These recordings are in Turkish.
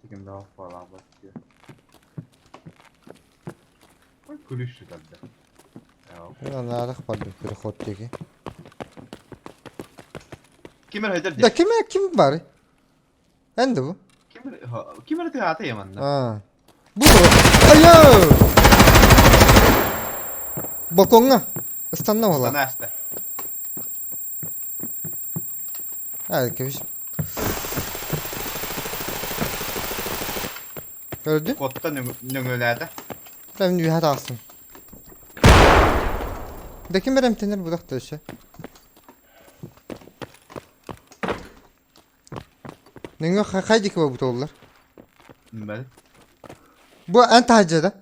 Tekin daha falan bakıyor. Ой, kulüştü tabii. Ya. Ya narak vardı perihottaki. Kimer haydar Da diye. kim var? Ben de bu. Kimer de hata yamanlar. Ha. Bu da. Ayo! Balkonga. Istanna Burada valla. näste. Hadi keviş. Gördün? Kotta nöngölerde. Ben bir hata alsın. Da kim verem tenir bu da işte. Nenge kaydı ki bu tollar. Ben. Bu en tahacada.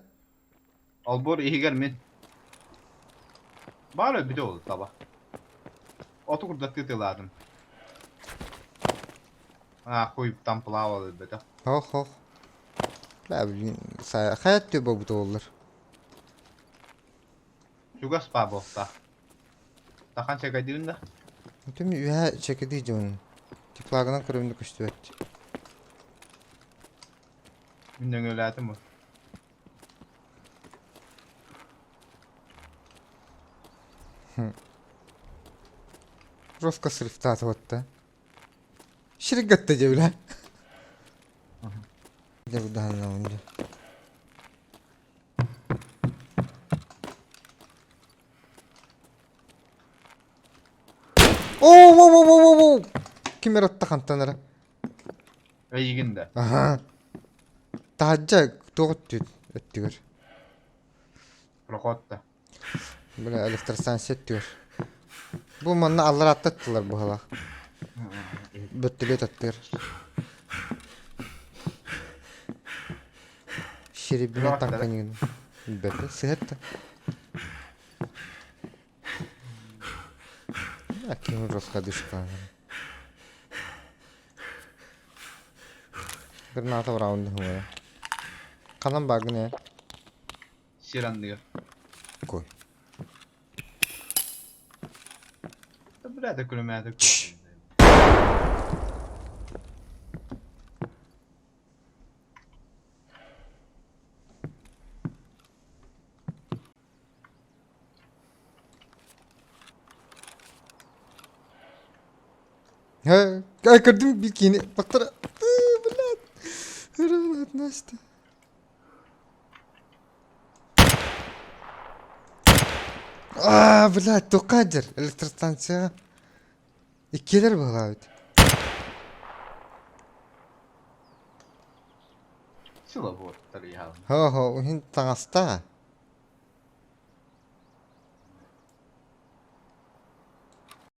Albor iyi gelmin. Bari bir de oldu sabah. Otu kurda tıtıladım. Ha koyup tam pilav aldı bir de. Hoh. Ne bileyim. Hayat diyor bu tollar. Şugas pa bosta. Takan çekay düğünde. Tüm üye çekediği onun. Tiplağından kırımını kuştu etti. Nöngölerde mi? Roska sırıftı atavatta. Şirket de cevle. Bir de bu daha ne oldu? Oo. Kim yarattı kantanlara? İyiginde. Aha. Tahacca doğut diyor. Öttüyor. Prokotta. Böyle elektrosanset diyor. Bu manna allar atlattılar bu hala. Böttülüyor tattılar. Şeribine Bırak tankan da. yine. Elbette. Sıhhat da. Kim roska düştü. Bir nata var onda huwa. Kalan bagı ne? Şiran diyor. Koy. Burada kulümerde Şşş. Ha, gördüm bir kini. Baktara. Bulat. Bulat nasıl? Bulat tokadır. Elektrostansiya. İkiler bu abi. Sıla bu tabii ya. Ha, o hin tangasta.